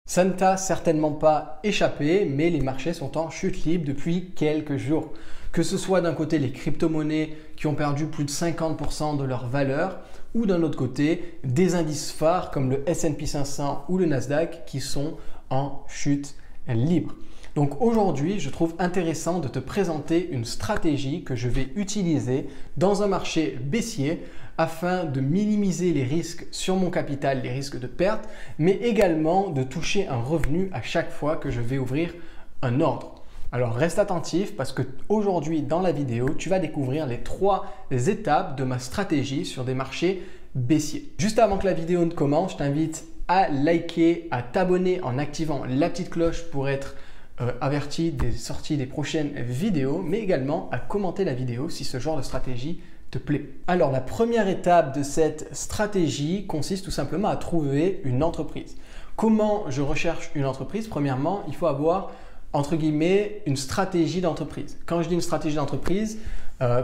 Ça ne t'a certainement pas échappé, mais les marchés sont en chute libre depuis quelques jours. Que ce soit d'un côté les crypto-monnaies qui ont perdu plus de 50% de leur valeur, ou d'un autre côté des indices phares comme le S&P 500 ou le Nasdaq qui sont en chute libre. Donc aujourd'hui, je trouve intéressant de te présenter une stratégie que je vais utiliser dans un marché baissier afin de minimiser les risques sur mon capital, les risques de perte, mais également de toucher un revenu à chaque fois que je vais ouvrir un ordre. Alors reste attentif parce que aujourd'hui dans la vidéo, tu vas découvrir les 3 étapes de ma stratégie sur des marchés baissiers. Juste avant que la vidéo ne commence, je t'invite à liker, à t'abonner en activant la petite cloche pour être averti des sorties des prochaines vidéos, mais également à commenter la vidéo si ce genre de stratégie te plaît. Alors la première étape de cette stratégie consiste tout simplement à trouver une entreprise. Comment je recherche une entreprise? Premièrement, il faut avoir entre guillemets une stratégie d'entreprise. Quand je dis une stratégie d'entreprise,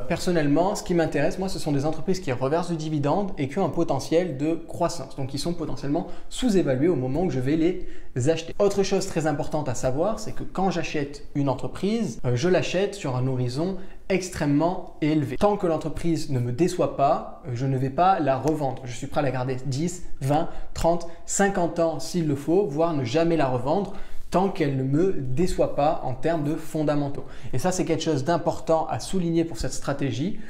personnellement, ce qui m'intéresse, moi, ce sont des entreprises qui reversent du dividende et qui ont un potentiel de croissance. Donc, ils sont potentiellement sous-évalués au moment où je vais les acheter. Autre chose très importante à savoir, c'est que quand j'achète une entreprise, je l'achète sur un horizon extrêmement élevé. Tant que l'entreprise ne me déçoit pas, je ne vais pas la revendre. Je suis prêt à la garder 10, 20, 30, 50 ans s'il le faut, voire ne jamais la revendre tant qu'elle ne me déçoit pas en termes de fondamentaux. Et ça, c'est quelque chose d'important à souligner pour cette stratégie,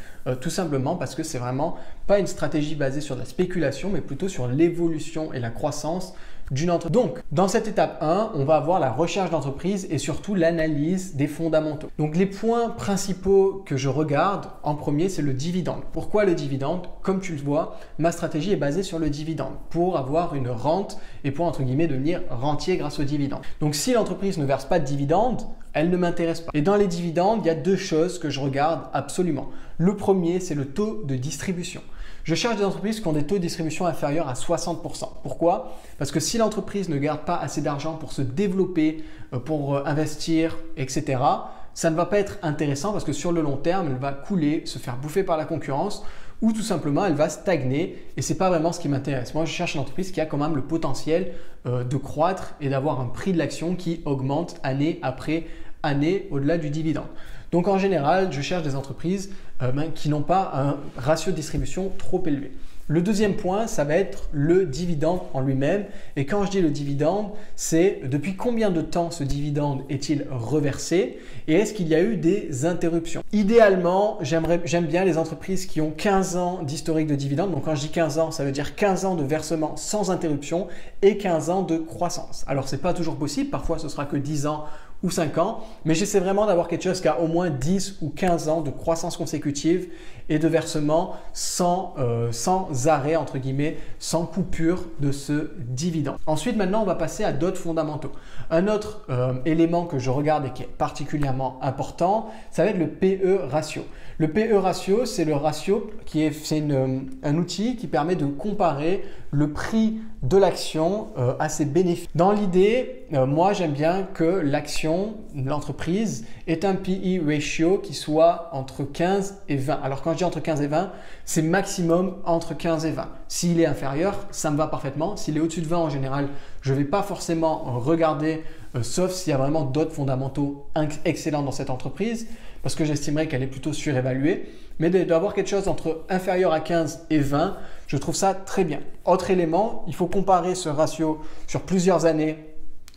tout simplement parce que c'est vraiment pas une stratégie basée sur la spéculation, mais plutôt sur l'évolution et la croissance d'une entreprise. Donc, dans cette étape 1, on va avoir la recherche d'entreprise et surtout l'analyse des fondamentaux. Donc, les points principaux que je regarde en premier, c'est le dividende. Pourquoi le dividende? Comme tu le vois, ma stratégie est basée sur le dividende pour avoir une rente et pour, entre guillemets, devenir rentier grâce au dividende. Donc, si l'entreprise ne verse pas de dividende, elle ne m'intéresse pas. Et dans les dividendes, il y a 2 choses que je regarde absolument. Le premier, c'est le taux de distribution. Je cherche des entreprises qui ont des taux de distribution inférieurs à 60%. Pourquoi? Parce que si l'entreprise ne garde pas assez d'argent pour se développer, pour investir, etc., ça ne va pas être intéressant parce que sur le long terme, elle va couler, se faire bouffer par la concurrence ou tout simplement, elle va stagner et ce n'est pas vraiment ce qui m'intéresse. Moi, je cherche une entreprise qui a quand même le potentiel de croître et d'avoir un prix de l'action qui augmente année après année au-delà du dividende. Donc en général, je cherche des entreprises qui n'ont pas un ratio de distribution trop élevé. Le deuxième point, ça va être le dividende en lui-même. Et quand je dis le dividende, c'est depuis combien de temps ce dividende est-il reversé et est-ce qu'il y a eu des interruptions? Idéalement, j'aime bien les entreprises qui ont 15 ans d'historique de dividende. Donc quand je dis 15 ans, ça veut dire 15 ans de versement sans interruption et 15 ans de croissance. Alors, ce n'est pas toujours possible. Parfois, ce sera que 10 ans ou 5 ans, mais j'essaie vraiment d'avoir quelque chose qui a au moins 10 ou 15 ans de croissance consécutive et de versement sans arrêt, entre guillemets, sans coupure de ce dividende. Ensuite, maintenant, on va passer à d'autres fondamentaux. Un autre élément que je regarde et qui est particulièrement important, ça va être le PE ratio. Le PE ratio, c'est le ratio un outil qui permet de comparer le prix de l'action à ses bénéfices. Dans l'idée, moi j'aime bien que l'action, l'entreprise, ait un PE ratio qui soit entre 15 et 20. Alors quand je dis entre 15 et 20, c'est maximum entre 15 et 20. S'il est inférieur, ça me va parfaitement. S'il est au-dessus de 20 en général, je ne vais pas forcément regarder, sauf s'il y a vraiment d'autres fondamentaux excellents dans cette entreprise, parce que j'estimerais qu'elle est plutôt surévaluée. Mais d'avoir quelque chose entre inférieur à 15 et 20, je trouve ça très bien. Autre élément, il faut comparer ce ratio sur plusieurs années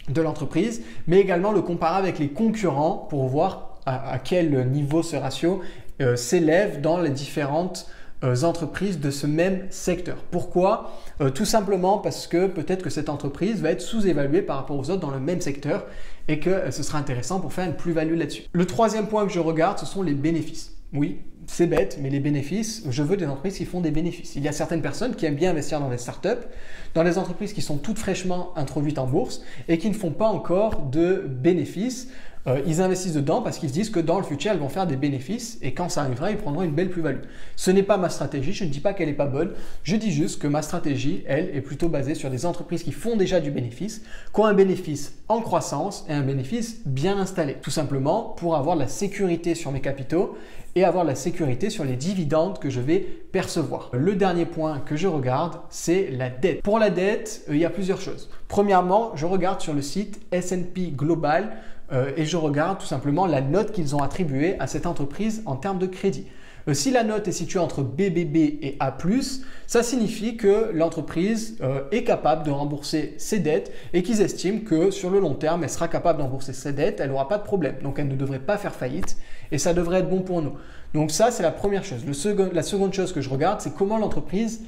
de l'entreprise, mais également le comparer avec les concurrents pour voir à quel niveau ce ratio s'élève dans les différentes entreprises de ce même secteur. Pourquoi? Tout simplement parce que peut-être que cette entreprise va être sous-évaluée par rapport aux autres dans le même secteur et que ce sera intéressant pour faire une plus-value là-dessus. Le troisième point que je regarde, ce sont les bénéfices. Oui, c'est bête, mais les bénéfices, je veux des entreprises qui font des bénéfices. Il y a certaines personnes qui aiment bien investir dans des startups, dans les entreprises qui sont toutes fraîchement introduites en bourse et qui ne font pas encore de bénéfices. Ils investissent dedans parce qu'ils se disent que dans le futur, elles vont faire des bénéfices et quand ça arrivera, ils prendront une belle plus-value. Ce n'est pas ma stratégie, je ne dis pas qu'elle n'est pas bonne, je dis juste que ma stratégie, elle, est plutôt basée sur des entreprises qui font déjà du bénéfice, qui ont un bénéfice en croissance et un bénéfice bien installé. Tout simplement pour avoir de la sécurité sur mes capitaux et avoir de la sécurité sur les dividendes que je vais percevoir. Le dernier point que je regarde, c'est la dette. Pour la la dette, il y a plusieurs choses. Premièrement, je regarde sur le site S&P Global et je regarde tout simplement la note qu'ils ont attribuée à cette entreprise en termes de crédit. Si la note est située entre BBB et A+, ça signifie que l'entreprise est capable de rembourser ses dettes et qu'ils estiment que sur le long terme, elle sera capable de rembourser ses dettes, elle n'aura pas de problème. Donc, elle ne devrait pas faire faillite et ça devrait être bon pour nous. Donc ça, c'est la première chose. La seconde chose que je regarde, c'est comment l'entreprise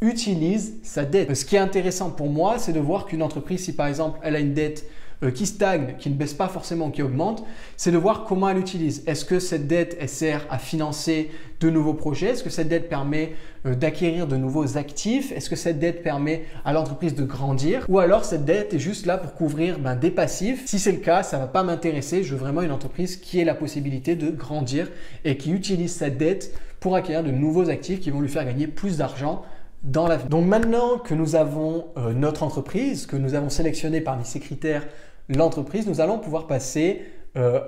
utilise sa dette. Ce qui est intéressant pour moi, c'est de voir qu'une entreprise, si par exemple, elle a une dette qui stagne, qui ne baisse pas forcément, qui augmente, c'est de voir comment elle l'utilise. Est-ce que cette dette, elle sert à financer de nouveaux projets? Est-ce que cette dette permet d'acquérir de nouveaux actifs? Est-ce que cette dette permet à l'entreprise de grandir? Ou alors cette dette est juste là pour couvrir des passifs? Si c'est le cas, ça ne va pas m'intéresser. Je veux vraiment une entreprise qui ait la possibilité de grandir et qui utilise sa dette pour acquérir de nouveaux actifs qui vont lui faire gagner plus d'argent dans l'avenir. Donc maintenant que nous avons notre entreprise, que nous avons sélectionné parmi ces critères l'entreprise, nous allons pouvoir passer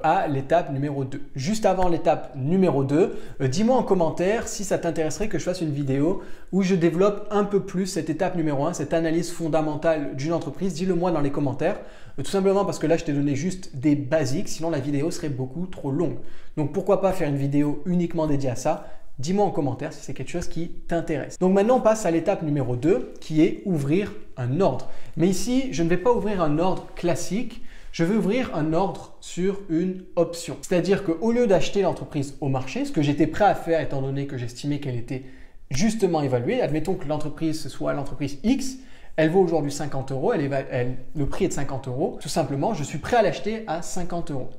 à l'étape numéro 2. Juste avant l'étape numéro 2, dis-moi en commentaire si ça t'intéresserait que je fasse une vidéo où je développe un peu plus cette étape numéro 1, cette analyse fondamentale d'une entreprise. Dis-le moi dans les commentaires, tout simplement parce que là, je t'ai donné juste des basiques, sinon la vidéo serait beaucoup trop longue. Donc pourquoi pas faire une vidéo uniquement dédiée à ça? Dis-moi en commentaire si c'est quelque chose qui t'intéresse. Donc maintenant, on passe à l'étape numéro 2 qui est ouvrir un ordre. Mais ici, je ne vais pas ouvrir un ordre classique, je vais ouvrir un ordre sur une option. C'est-à-dire qu'au lieu d'acheter l'entreprise au marché, ce que j'étais prêt à faire étant donné que j'estimais qu'elle était justement évaluée, admettons que l'entreprise, ce soit l'entreprise X, elle vaut aujourd'hui 50 euros, le prix est de 50 euros. Tout simplement, je suis prêt à l'acheter à 50 euros.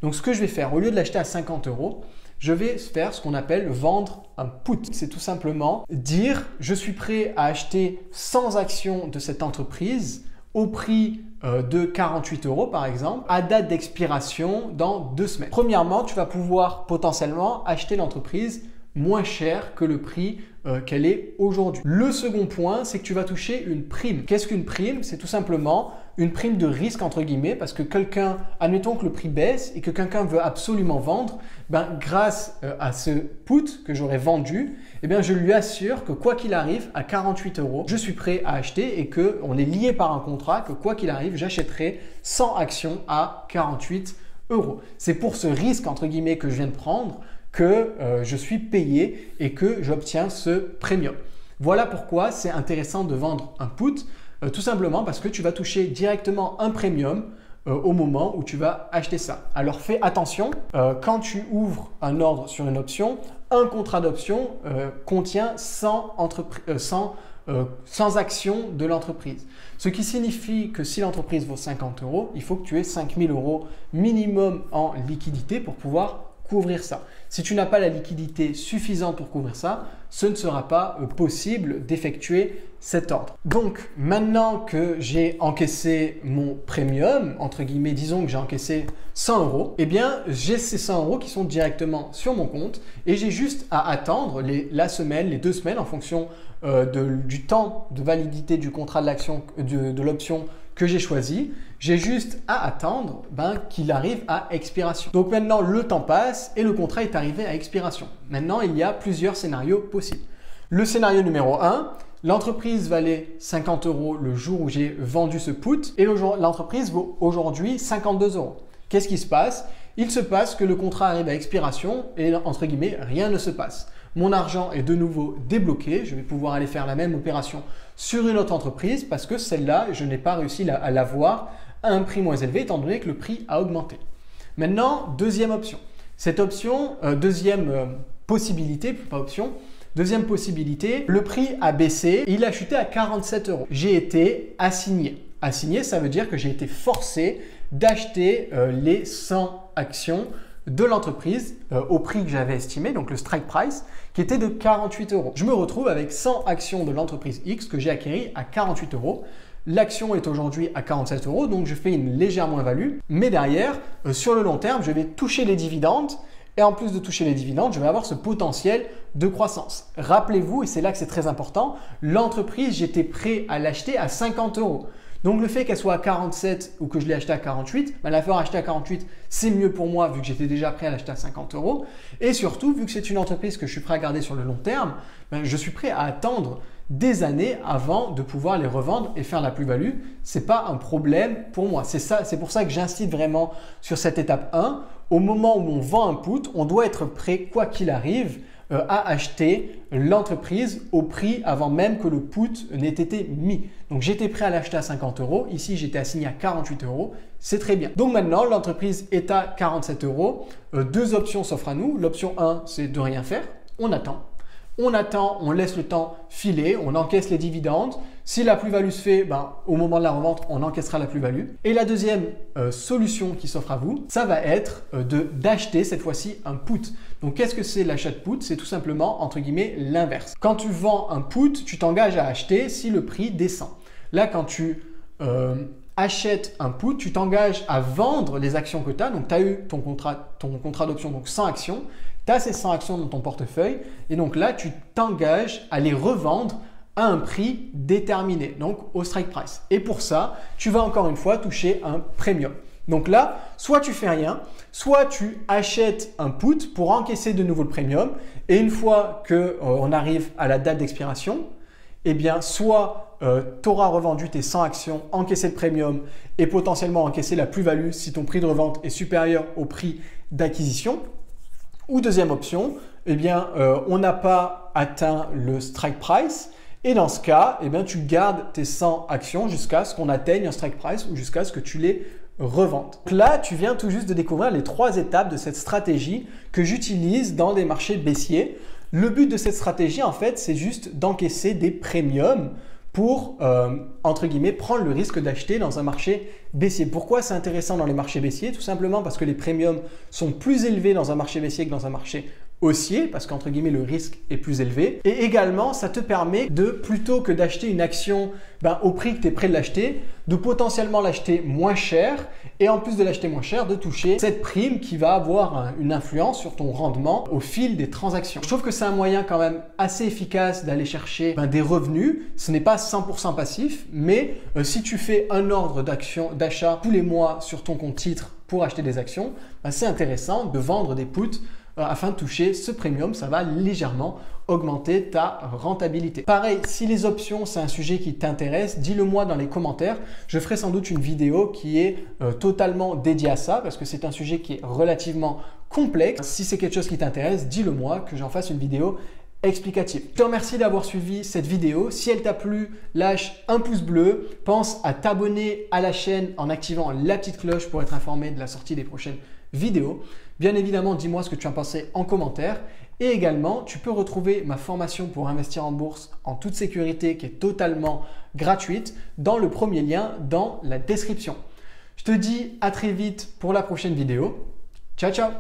Donc ce que je vais faire, au lieu de l'acheter à 50 euros, je vais faire ce qu'on appelle vendre un put. C'est tout simplement dire je suis prêt à acheter 100 actions de cette entreprise au prix de 48 euros par exemple, à date d'expiration dans 2 semaines. Premièrement, tu vas pouvoir potentiellement acheter l'entreprise moins cher que le prix qu'elle est aujourd'hui. Le second point, c'est que tu vas toucher une prime. Qu'est-ce qu'une prime? C'est tout simplement une prime de risque entre guillemets parce que quelqu'un, admettons que le prix baisse et que quelqu'un veut absolument vendre, grâce à ce put que j'aurais vendu, je lui assure que quoi qu'il arrive à 48 euros, je suis prêt à acheter et qu'on est lié par un contrat que quoi qu'il arrive, j'achèterai 100 actions à 48 euros. C'est pour ce risque entre guillemets que je viens de prendre que je suis payé et que j'obtiens ce premium. Voilà pourquoi c'est intéressant de vendre un put, tout simplement parce que tu vas toucher directement un premium au moment où tu vas acheter ça. Alors fais attention, quand tu ouvres un ordre sur une option, un contrat d'option contient 100 actions de l'entreprise. Ce qui signifie que si l'entreprise vaut 50 euros, il faut que tu aies 5 000 euros minimum en liquidité pour pouvoir couvrir ça. Si tu n'as pas la liquidité suffisante pour couvrir ça, ce ne sera pas possible d'effectuer cet ordre. Donc maintenant que j'ai encaissé mon premium, entre guillemets, disons que j'ai encaissé 100 euros, j'ai ces 100 euros qui sont directement sur mon compte et j'ai juste à attendre la semaine, les 2 semaines en fonction du temps de validité du contrat de l'action, de l'option que j'ai choisi. J'ai juste à attendre qu'il arrive à expiration. Donc maintenant, le temps passe et le contrat est arrivé à expiration. Maintenant, il y a plusieurs scénarios possibles. Le scénario numéro 1, l'entreprise valait 50 euros le jour où j'ai vendu ce put et l'entreprise vaut aujourd'hui 52 euros. Qu'est-ce qui se passe? Il se passe que le contrat arrive à expiration et entre guillemets, rien ne se passe. Mon argent est de nouveau débloqué. Je vais pouvoir aller faire la même opération sur une autre entreprise parce que celle-là, je n'ai pas réussi à l'avoir à un prix moins élevé étant donné que le prix a augmenté. Maintenant, deuxième option. Cette option, deuxième possibilité, le prix a baissé et il a chuté à 47 euros. J'ai été assigné. Assigné, ça veut dire que j'ai été forcé d'acheter les 100 actions de l'entreprise au prix que j'avais estimé, donc le strike price, qui était de 48 euros. Je me retrouve avec 100 actions de l'entreprise X que j'ai acquéries à 48 euros. L'action est aujourd'hui à 47 euros, donc je fais une légère moins-value. Mais derrière, sur le long terme, je vais toucher les dividendes. Et en plus de toucher les dividendes, je vais avoir ce potentiel de croissance. Rappelez-vous, et c'est là que c'est très important, l'entreprise, j'étais prêt à l'acheter à 50 euros. Donc le fait qu'elle soit à 47 ou que je l'ai acheté à 48, la faire acheter à 48, c'est mieux pour moi vu que j'étais déjà prêt à l'acheter à 50 euros. Et surtout, vu que c'est une entreprise que je suis prêt à garder sur le long terme, je suis prêt à attendre des années avant de pouvoir les revendre et faire la plus-value. Ce n'est pas un problème pour moi. C'est pour ça que j'insiste vraiment sur cette étape 1. Au moment où on vend un put, on doit être prêt, quoi qu'il arrive, à acheter l'entreprise au prix avant même que le put n'ait été mis. Donc j'étais prêt à l'acheter à 50 €. Ici, j'étais assigné à 48 €. C'est très bien. Donc maintenant, l'entreprise est à 47 €. Deux options s'offrent à nous. L'option 1, c'est de rien faire. On attend. On attend, on laisse le temps filer, on encaisse les dividendes. Si la plus-value se fait, au moment de la revente, on encaissera la plus-value. Et la deuxième solution qui s'offre à vous, ça va être d'acheter cette fois-ci un put. Donc, qu'est-ce que c'est l'achat de put? C'est tout simplement, entre guillemets, l'inverse. Quand tu vends un put, tu t'engages à acheter si le prix descend. Là, quand tu achètes un put, tu t'engages à vendre les actions que tu as. Donc, tu as eu ton contrat d'option, donc 100 actions. Tu as ces 100 actions dans ton portefeuille et donc là, tu t'engages à les revendre à un prix déterminé, donc au strike price. Et pour ça, tu vas encore une fois toucher un premium. Donc là, soit tu fais rien, soit tu achètes un put pour encaisser de nouveau le premium et une fois qu'on arrive à la date d'expiration, eh bien, soit tu auras revendu tes 100 actions, encaissé le premium et potentiellement encaissé la plus-value si ton prix de revente est supérieur au prix d'acquisition. Ou deuxième option, eh bien, on n'a pas atteint le strike price et dans ce cas, eh bien, tu gardes tes 100 actions jusqu'à ce qu'on atteigne un strike price ou jusqu'à ce que tu les revendes. Donc là, tu viens tout juste de découvrir les 3 étapes de cette stratégie que j'utilise dans des marchés baissiers. Le but de cette stratégie, en fait, c'est juste d'encaisser des premiums pour, entre guillemets, prendre le risque d'acheter dans un marché baissier. Pourquoi c'est intéressant dans les marchés baissiers? Tout simplement parce que les premiums sont plus élevés dans un marché baissier que dans un marché haussier, parce qu'entre guillemets, le risque est plus élevé. Et également, ça te permet de, plutôt que d'acheter une action au prix que tu es prêt de l'acheter, de potentiellement l'acheter moins cher et en plus de l'acheter moins cher, de toucher cette prime qui va avoir une influence sur ton rendement au fil des transactions. Je trouve que c'est un moyen quand même assez efficace d'aller chercher des revenus. Ce n'est pas 100% passif, mais si tu fais un ordre d'achat tous les mois sur ton compte titre pour acheter des actions, c'est intéressant de vendre des puts afin de toucher ce premium. Ça va légèrement augmenter ta rentabilité. Pareil, si les options, c'est un sujet qui t'intéresse, dis-le moi dans les commentaires. Je ferai sans doute une vidéo qui est totalement dédiée à ça parce que c'est un sujet qui est relativement complexe. Si c'est quelque chose qui t'intéresse, dis-le moi que j'en fasse une vidéo explicative. Je te remercie d'avoir suivi cette vidéo. Si elle t'a plu, lâche un pouce bleu. Pense à t'abonner à la chaîne en activant la petite cloche pour être informé de la sortie des prochaines vidéos. Bien évidemment, dis-moi ce que tu en pensais en commentaire. Et également, tu peux retrouver ma formation pour investir en bourse en toute sécurité qui est totalement gratuite dans le premier lien dans la description. Je te dis à très vite pour la prochaine vidéo. Ciao, ciao!